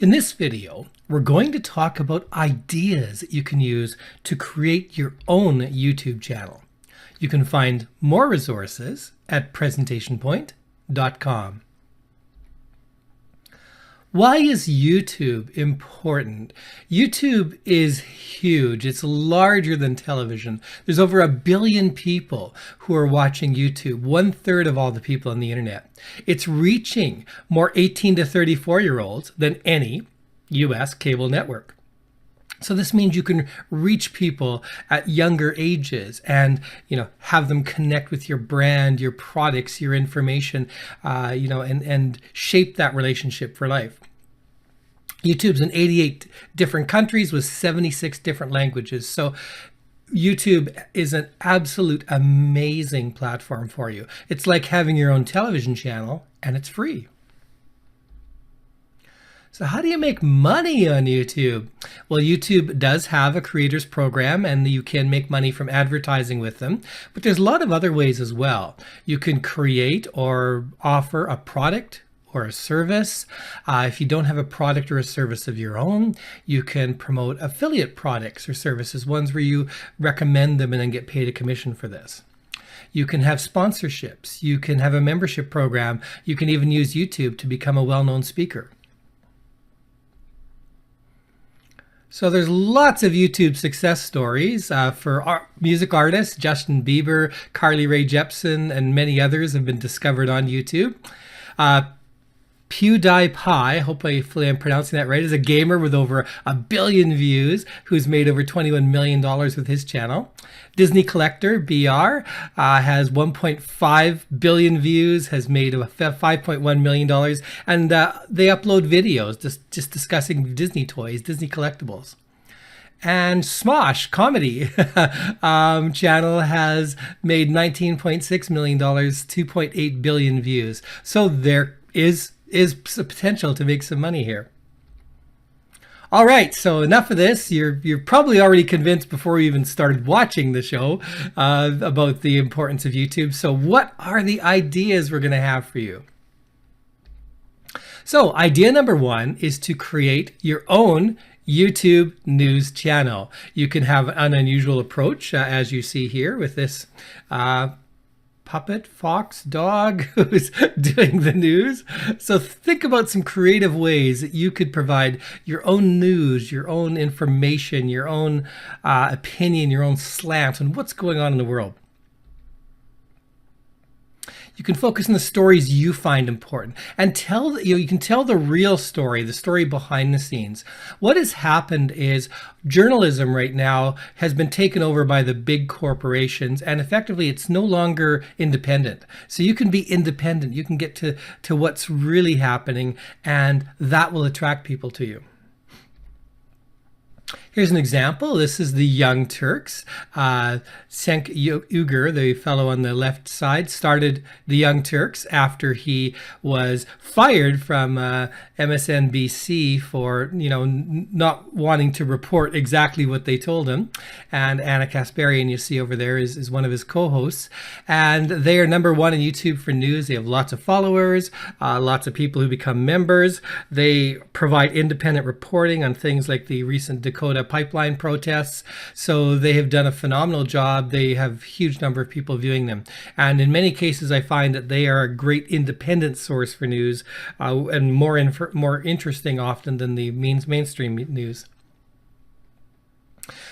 In this video, we're going to talk about ideas that you can use to create your own YouTube channel. You can find more resources at PresentationPoint.com. Why is YouTube important? YouTube is huge. It's larger than television. There's over 1 billion people who are watching YouTube, 1/3 of all the people on the internet. It's reaching more 18 to 34-year-olds than any US cable network. So this means you can reach people at younger ages and, have them connect with your brand, your products, your information, and shape that relationship for life. YouTube's in 88 different countries with 76 different languages. So YouTube is an absolute amazing platform for you. It's like having your own television channel, and it's free. So how do you make money on YouTube? Well, YouTube does have a creators program and you can make money from advertising with them, but there's a lot of other ways as well. You can create or offer a product or a service. If you don't have a product or a service of your own, you can promote affiliate products or services, ones where you recommend them and then get paid a commission for this. You can have sponsorships. You can have a membership program. You can even use YouTube to become a well-known speaker. So there's lots of YouTube success stories for music artists. Justin Bieber, Carly Rae Jepsen, and many others have been discovered on YouTube. PewDiePie, hopefully I'm pronouncing that right, is a gamer with over 1 billion views who's made over $21 million with his channel. Disney Collector, BR, has 1.5 billion views, has made $5.1 million, and they upload videos just discussing Disney toys, Disney collectibles. And Smosh Comedy channel has made $19.6 million, 2.8 billion views. So there is potential to make some money here. All right, so enough of this. You're probably already convinced before you even started watching the show about the importance of YouTube. So what are the ideas we're going to have for you? So idea number 1 is to create your own YouTube news channel. You can have an unusual approach, as you see here with this puppet fox dog who's doing the news. So think about some creative ways that you could provide your own news, your own information, your own opinion, your own slant on what's going on in the world. You can focus on the stories you find important and you can tell the real story, the story behind the scenes. What has happened is journalism right now has been taken over by the big corporations, and effectively it's no longer independent. So you can be independent. You can get to what's really happening, and that will attract people to you. Here's an example. This is the Young Turks. Cenk Uygur, the fellow on the left side, started the Young Turks after he was fired from MSNBC for not wanting to report exactly what they told him. And Anna Kasparian, you see over there, is one of his co-hosts. And they are number 1 on YouTube for news. They have lots of followers, lots of people who become members. They provide independent reporting on things like the recent Dakota pipeline protests. So they have done a phenomenal job. They have a huge number of people viewing them. And in many cases, I find that they are a great independent source for news and more interesting often than the mainstream news.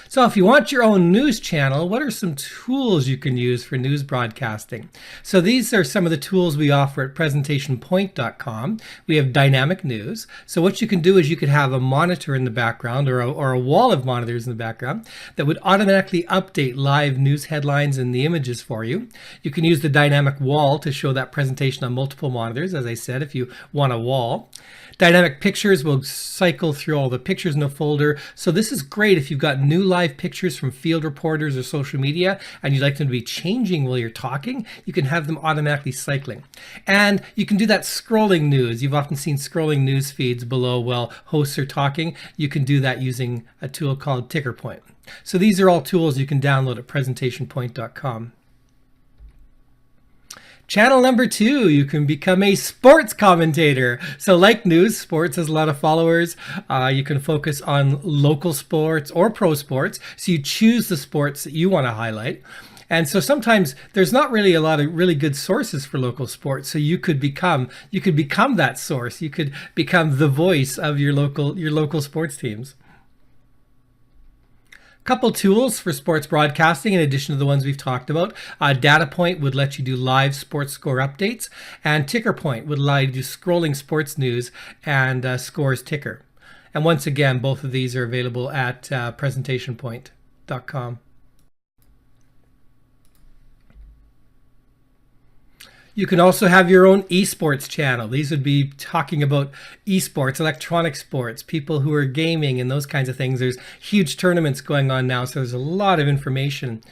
So if you want your own news channel, what are some tools you can use for news broadcasting? So these are some of the tools we offer at PresentationPoint.com. We have dynamic news. So what you can do is you could have a monitor in the background or a wall of monitors in the background that would automatically update live news headlines and the images for you. You can use the dynamic wall to show that presentation on multiple monitors, as I said, if you want a wall. Dynamic pictures will cycle through all the pictures in a folder. So this is great if you've got new live pictures from field reporters or social media and you'd like them to be changing while you're talking. You can have them automatically cycling. And you can do that scrolling news. You've often seen scrolling news feeds below while hosts are talking. You can do that using a tool called Ticker Point. So these are all tools you can download at PresentationPoint.com. Channel number 2, you can become a sports commentator. So like news, sports has a lot of followers. You can focus on local sports or pro sports. So you choose the sports that you want to highlight. And so sometimes there's not really a lot of really good sources for local sports. So you could become that source. You could become the voice of your local sports teams. Couple tools for sports broadcasting in addition to the ones we've talked about. DataPoint would let you do live sports score updates, and TickerPoint would allow you to do scrolling sports news and scores ticker. And once again, both of these are available at PresentationPoint.com. You can also have your own esports channel. These would be talking about esports, electronic sports, people who are gaming and those kinds of things. There's huge tournaments going on now, so there's a lot of information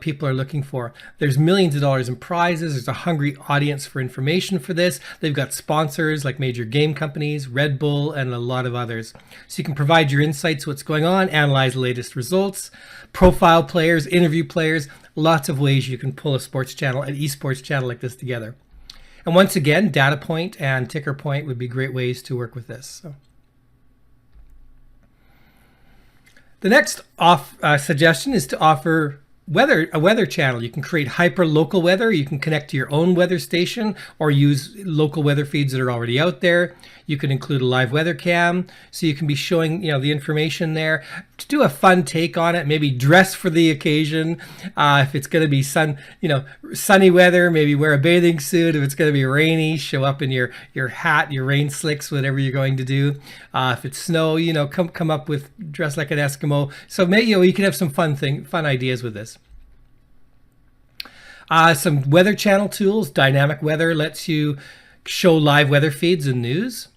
people are looking for. There's millions of dollars in prizes. There's a hungry audience for information for this. They've got sponsors like major game companies, Red Bull, and a lot of others. So you can provide your insights, what's going on, analyze the latest results, profile players, interview players. Lots of ways you can pull a sports channel, an esports channel like this together. And once again, DataPoint and TickerPoint would be great ways to work with this. So. The next suggestion is to offer a weather channel. You can create hyper local weather. You can connect to your own weather station or use local weather feeds that are already out there. You can include a live weather cam, so you can be showing the information there. To do a fun take on it, maybe dress for the occasion. If it's going to be sunny weather, maybe wear a bathing suit. If it's going to be rainy, show up in your hat, your rain slicks, whatever you're going to do. If it's snow, come up with dress like an Eskimo. So maybe you can have some fun ideas with this. Some weather channel tools. Dynamic Weather lets you show live weather feeds and news.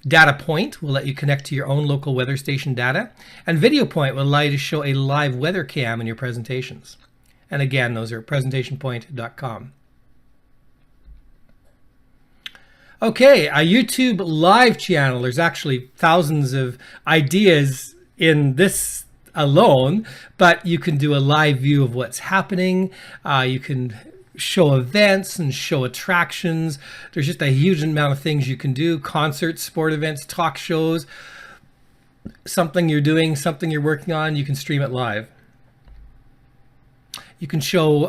DataPoint will let you connect to your own local weather station data. And VideoPoint will allow you to show a live weather cam in your presentations. And again, those are at PresentationPoint.com. Okay, a YouTube live channel. There's actually thousands of ideas in this alone, but you can do a live view of what's happening. You can show events and show attractions. There's just a huge amount of things you can do. Concerts, sport events, talk shows, something you're doing, something you're working on, you can stream it live. You can show,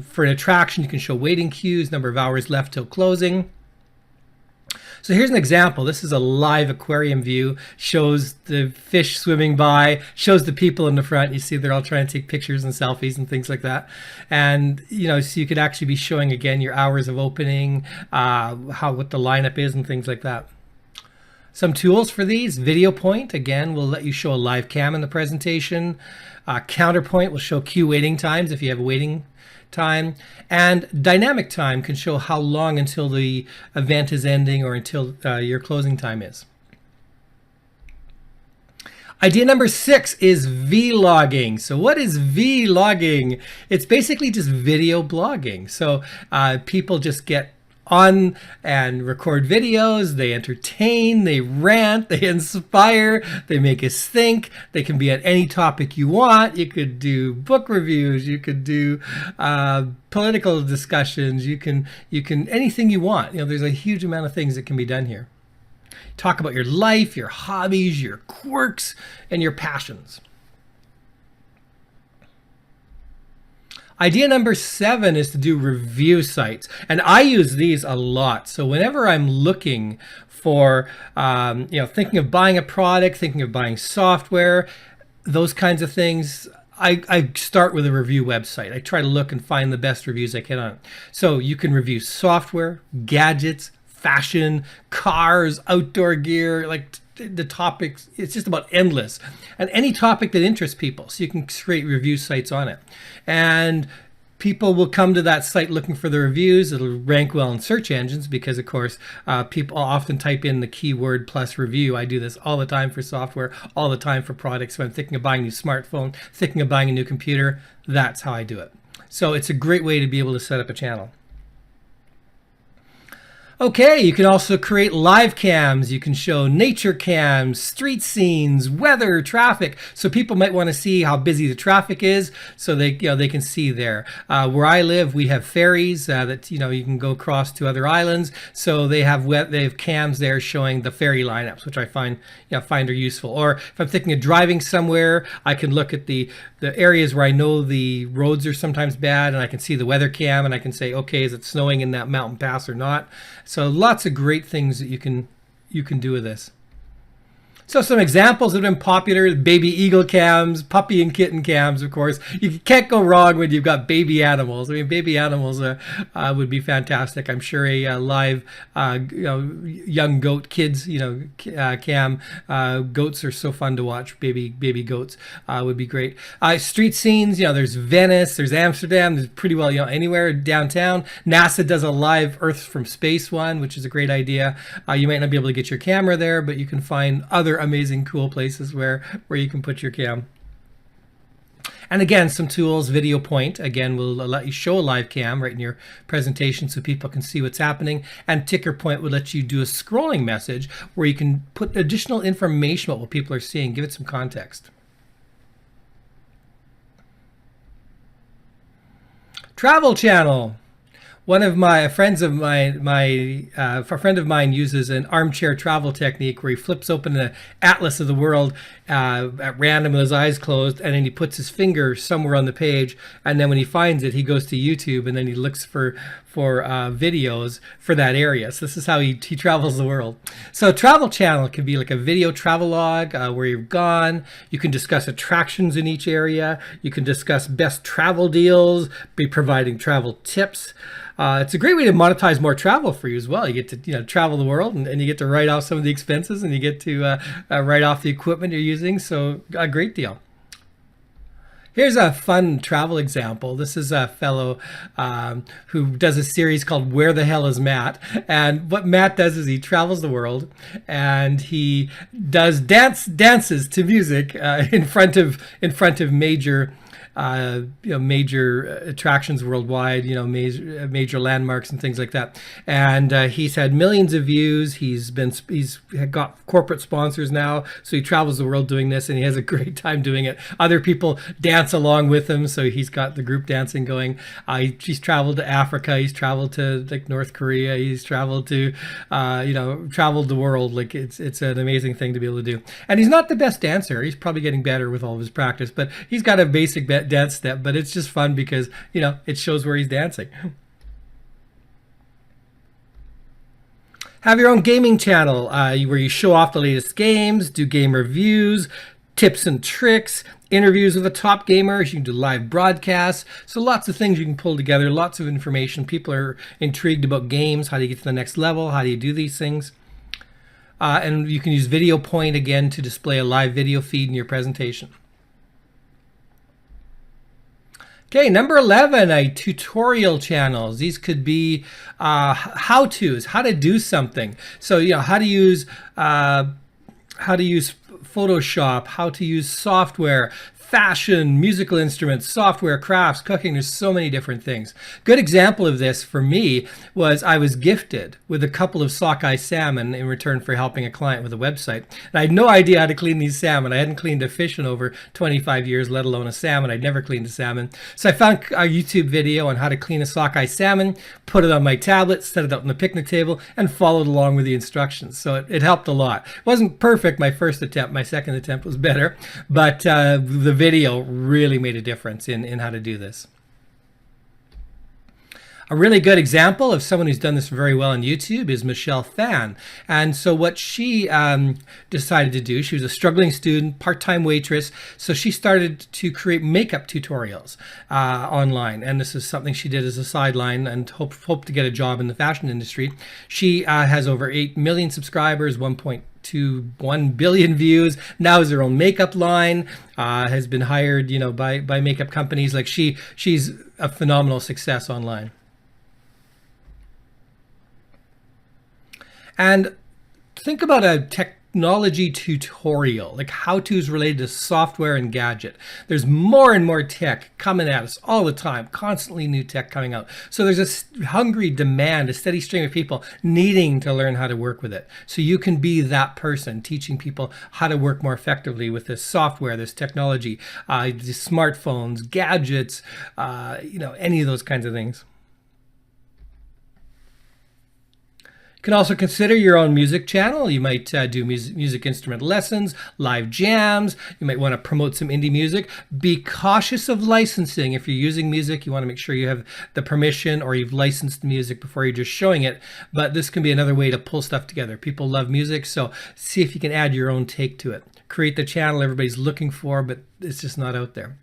for an attraction, you can show waiting queues, number of hours left till closing. So here's an example. This is a live aquarium view, shows the fish swimming by, shows the people in the front. You see they're all trying to take pictures and selfies and things like that. And, so you could actually be showing, again, your hours of opening, what the lineup is and things like that. Some tools for these. VideoPoint, again, will let you show a live cam in the presentation. Counterpoint will show queue waiting times if you have a waiting time, and dynamic time can show how long until the event is ending or until your closing time is. Idea number 6 is vlogging. So what is vlogging? It's basically just video blogging. So people just get on and record videos, they entertain, they rant, they inspire, they make us think. They can be at any topic you want. You could do book reviews, you could do political discussions, you can anything you want. There's a huge amount of things that can be done here. Talk about your life, your hobbies, your quirks, and your passions. Idea number 7 is to do review sites. And I use these a lot. So whenever I'm looking for, thinking of buying a product, thinking of buying software, those kinds of things, I start with a review website. I try to look and find the best reviews I can on it. So you can review software, gadgets, fashion, cars, outdoor gear, like the topics, it's just about endless. And any topic that interests people, so you can create review sites on it. And people will come to that site looking for the reviews. It'll rank well in search engines because, of course, people often type in the keyword plus review. I do this all the time for software, all the time for products. When I'm thinking of buying a new smartphone, thinking of buying a new computer, that's how I do it. So it's a great way to be able to set up a channel. Okay, you can also create live cams. You can show nature cams, street scenes, weather, traffic. So people might want to see how busy the traffic is, so they can see there. Where I live, we have ferries that you can go across to other islands. So they have cams there showing the ferry lineups, which I find are useful. Or if I'm thinking of driving somewhere, I can look at the areas where I know the roads are sometimes bad, and I can see the weather cam, and I can say, okay, is it snowing in that mountain pass or not? So lots of great things that you can do with this. So some examples that have been popular: baby eagle cams, puppy and kitten cams, of course. You can't go wrong when you've got baby animals. I mean, baby animals would be fantastic. I'm sure a live young goat kids cam. Goats are so fun to watch. Baby goats would be great. Street scenes, there's Venice, there's Amsterdam, there's pretty well anywhere downtown. NASA does a live Earth from space one, which is a great idea. You might not be able to get your camera there, but you can find other amazing cool places where you can put your cam. And again, some tools. PresentationPoint again will let you show a live cam right in your presentation so people can see what's happening. And TickerPoint will let you do a scrolling message where you can put additional information about what people are seeing, give it some context. Travel Channel. A friend of mine uses an armchair travel technique where he flips open an atlas of the world at random with his eyes closed, and then he puts his finger somewhere on the page, and then when he finds it, he goes to YouTube, and then he looks for videos for that area. So this is how he travels the world. So Travel Channel can be like a video travelogue where you've gone. You can discuss attractions in each area. You can discuss best travel deals, be providing travel tips. It's a great way to monetize more travel for you as well. You get to travel the world, and you get to write off some of the expenses, and you get to write off the equipment you're using. So a great deal. Here's a fun travel example. This is a fellow who does a series called Where the Hell is Matt? And what Matt does is he travels the world, and he does dances to music in front of major major attractions worldwide, major landmarks and things like that. And he's had millions of views. He's got corporate sponsors now, so he travels the world doing this, and he has a great time doing it. Other people dance along with him, so he's got the group dancing going. He's traveled to Africa. He's traveled to like North Korea. He's traveled to, traveled the world. Like it's an amazing thing to be able to do. And he's not the best dancer. He's probably getting better with all of his practice, but he's got a basic dance step, but it's just fun because it shows where he's dancing. Have your own gaming channel where you show off the latest games, do game reviews, tips and tricks, interviews with the top gamers. You can do live broadcasts. So lots of things you can pull together, lots of information. People are intrigued about games. How do you get to the next level? How do you do these things? And you can use PresentationPoint again to display a live video feed in your presentation. Okay, number 11, tutorial channels. These could be how-tos, how to do something. So, how to use Photoshop, how to use software, fashion, musical instruments, software, crafts, cooking. There's so many different things. Good example of this for me was I was gifted with a couple of sockeye salmon in return for helping a client with a website. And I had no idea how to clean these salmon. I hadn't cleaned a fish in over 25 years, let alone a salmon. I'd never cleaned a salmon. So I found a YouTube video on how to clean a sockeye salmon, put it on my tablet, set it up on the picnic table, and followed along with the instructions. So it helped a lot. It wasn't perfect my first attempt. My second attempt was better, but the video really made a difference in how to do this. A really good example of someone who's done this very well on YouTube is Michelle Fan. And so what she decided to do, she was a struggling student, part-time waitress, so she started to create makeup tutorials online. And this is something she did as a sideline and hope to get a job in the fashion industry. She has over 8 million subscribers, 1 billion views, now has her own makeup line, has been hired by makeup companies. Like she's a phenomenal success online. And think about a technology tutorial, like how-tos related to software and gadget. There's more and more tech coming at us all the time, constantly new tech coming out. So there's a hungry demand, a steady stream of people needing to learn how to work with it. So you can be that person teaching people how to work more effectively with this software, this technology, the smartphones, gadgets, any of those kinds of things. You can also consider your own music channel. You might do music instrument lessons, live jams. You might want to promote some indie music. Be cautious of licensing. If you're using music, you want to make sure you have the permission or you've licensed the music before you're just showing it. But this can be another way to pull stuff together. People love music, so see if you can add your own take to it. Create the channel everybody's looking for, but it's just not out there.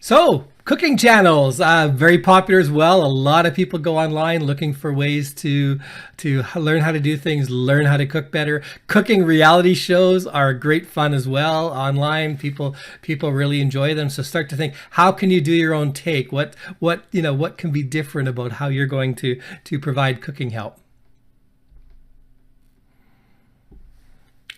So, cooking channels, very popular as well. A lot of people go online looking for ways to learn how to do things, learn how to cook better. Cooking reality shows are great fun as well online. People really enjoy them. So start to think, how can you do your own take? What can be different about how you're going to provide cooking help?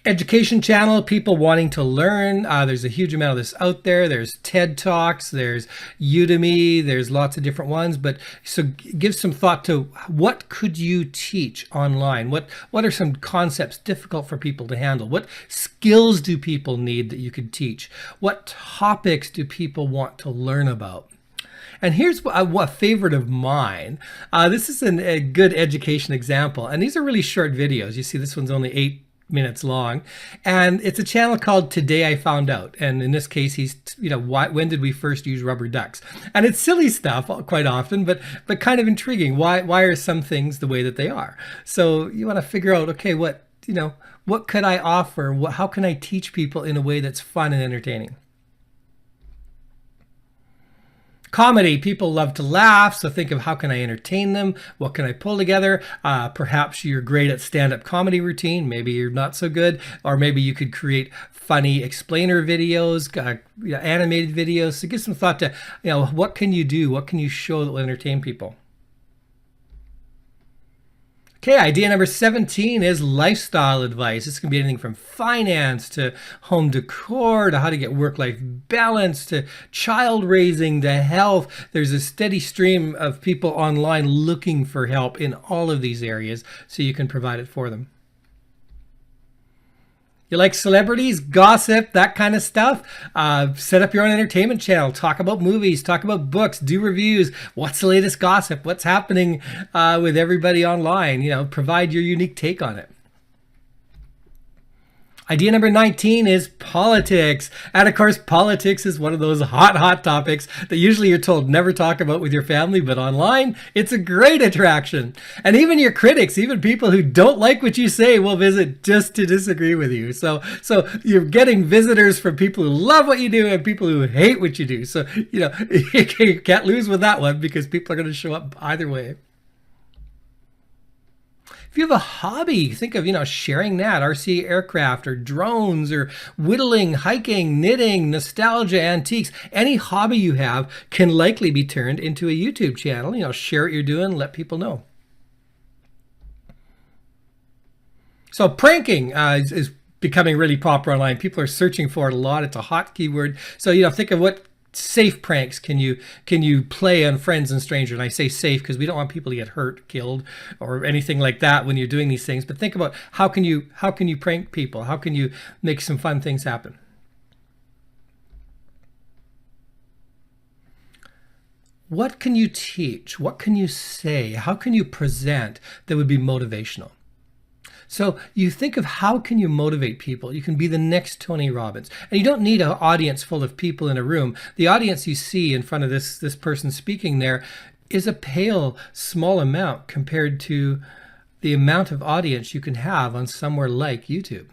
Education channel, people wanting to learn. There's a huge amount of this out there. There's TED Talks, there's Udemy, there's lots of different ones. But so give some thought to what could you teach online? What are some concepts difficult for people to handle? What skills do people need that you could teach? What topics do people want to learn about? And here's a favorite of mine. This is a good education example. And these are really short videos. You see this one's only 8 minutes long, and it's a channel called Today I Found Out. And in this case, he's when did we first use rubber ducks? And it's silly stuff quite often, but kind of intriguing. Why are some things the way that they are? So you want to figure out, okay, what could I offer? How can I teach people in a way that's fun and entertaining? Comedy, people love to laugh, so think of how can I entertain them? What can I pull together? Perhaps you're great at stand-up comedy routine. Maybe you're not so good, or maybe you could create funny explainer videos, animated videos. So give some thought to, what can you do? What can you show that will entertain people? Okay, idea number 17 is lifestyle advice. This can be anything from finance to home decor to how to get work-life balance to child raising to health. There's a steady stream of people online looking for help in all of these areas, so you can provide it for them. You like celebrities, gossip, that kind of stuff? Set up your own entertainment channel. Talk about movies, talk about books, do reviews. What's the latest gossip? What's happening with everybody online? Provide your unique take on it. Idea number 19 is politics. And of course, politics is one of those hot topics that usually you're told never talk about with your family, but online, it's a great attraction. And even your critics, even people who don't like what you say, will visit just to disagree with you. So you're getting visitors from people who love what you do and people who hate what you do. So, you can't lose with that one because people are going to show up either way. If you have a hobby, think of, sharing that, RC aircraft or drones or whittling, hiking, knitting, nostalgia, antiques. Any hobby you have can likely be turned into a YouTube channel. Share what you're doing, let people know. So pranking is becoming really popular online. People are searching for it a lot. It's a hot keyword. So, think of what safe pranks can you play on friends and strangers. And I say safe because we don't want people to get hurt, killed, or anything like that when you're doing these things. But think about how can you prank people? How can you make some fun things happen? What can you teach? What can you say? How can you present that would be motivational? So you think of how can you motivate people? You can be the next Tony Robbins. And you don't need an audience full of people in a room. The audience you see in front of this person speaking there is a pale, small amount compared to the amount of audience you can have on somewhere like YouTube.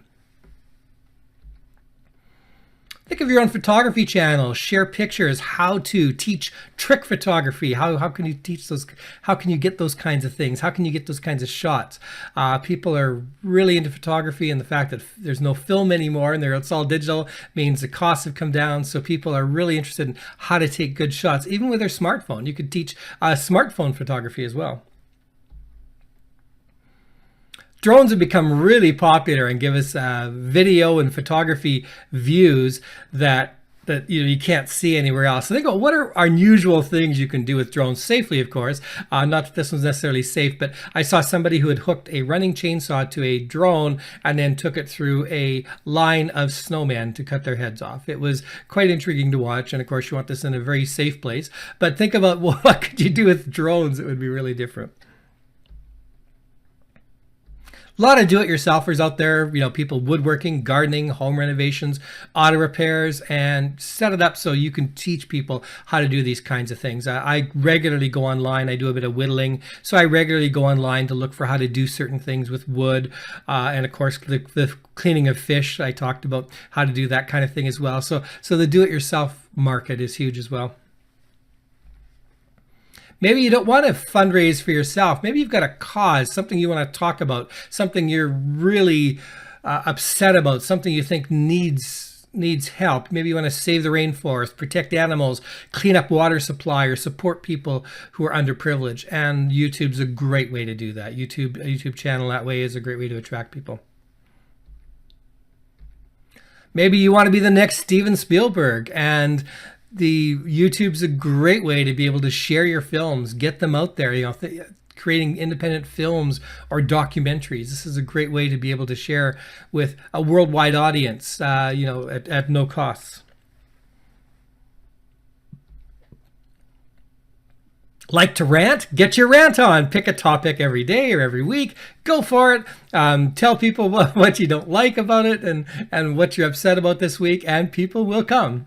Think of your own photography channel, share pictures, how to teach trick photography. How can you teach those? How can you get those kinds of things? How can you get those kinds of shots? People are really into photography, and the fact that there's no film anymore and it's all digital means the costs have come down. So people are really interested in how to take good shots, even with their smartphone. You could teach smartphone photography as well. drones have become really popular and give us video and photography views that you can't see anywhere else. So they go, what are unusual things you can do with drones safely, of course. Not that this was necessarily safe, but I saw somebody who had hooked a running chainsaw to a drone and then took it through a line of snowmen to cut their heads off. It was quite intriguing to watch. And of course, you want this in a very safe place. But think about, well, what could you do with drones that would be really different? A lot of do-it-yourselfers out there, people woodworking, gardening, home renovations, auto repairs, and set it up so you can teach people how to do these kinds of things. I regularly go online. I do a bit of whittling, so I regularly go online to look for how to do certain things with wood. And of course, the cleaning of fish, I talked about how to do that kind of thing as well. So the do-it-yourself market is huge as well. Maybe you don't want to fundraise for yourself. Maybe you've got a cause, something you want to talk about, something you're really upset about, something you think needs help. Maybe you want to save the rainforest, protect animals, clean up water supply, or support people who are underprivileged. And YouTube's a great way to do that. A YouTube channel that way is a great way to attract people. Maybe you want to be the next Steven Spielberg, and the YouTube's a great way to be able to share your films, get them out there, creating independent films or documentaries. This is a great way to be able to share with a worldwide audience, at no cost. Like to rant? Get your rant on. Pick a topic every day or every week. Go for it. Tell people what you don't like about it and what you're upset about this week, and people will come.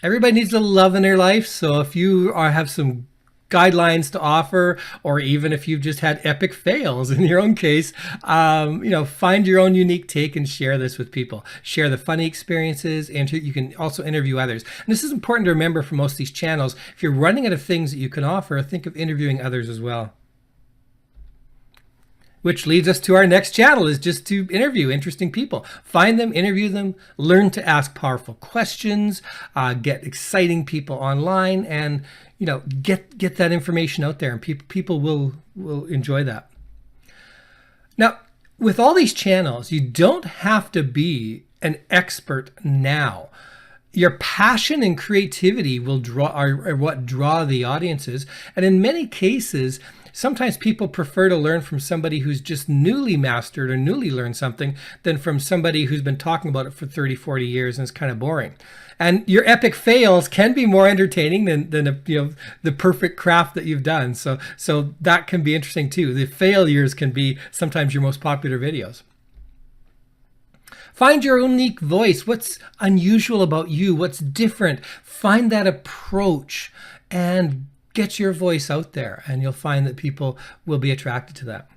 Everybody needs a love in their life. So if you have some guidelines to offer, or even if you've just had epic fails in your own case, find your own unique take and share this with people. Share the funny experiences, and you can also interview others. And this is important to remember for most of these channels. If you're running out of things that you can offer, think of interviewing others as well. Which leads us to our next channel, is just to interview interesting people. Find them, interview them, learn to ask powerful questions, get exciting people online, and get that information out there, and people will enjoy that. Now, with all these channels, you don't have to be an expert now. Your passion and creativity are what draw the audiences, and in many cases, sometimes people prefer to learn from somebody who's just newly mastered or newly learned something than from somebody who's been talking about it for 30, 40 years and it's kind of boring. And your epic fails can be more entertaining than the perfect craft that you've done. So that can be interesting too. The failures can be sometimes your most popular videos. Find your unique voice. What's unusual about you? What's different? Find that approach and get your voice out there, and you'll find that people will be attracted to that.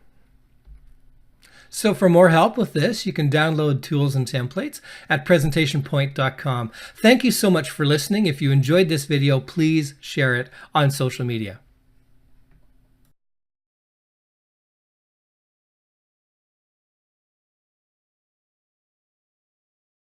So for more help with this, you can download tools and templates at PresentationPoint.com. Thank you so much for listening. If you enjoyed this video, please share it on social media.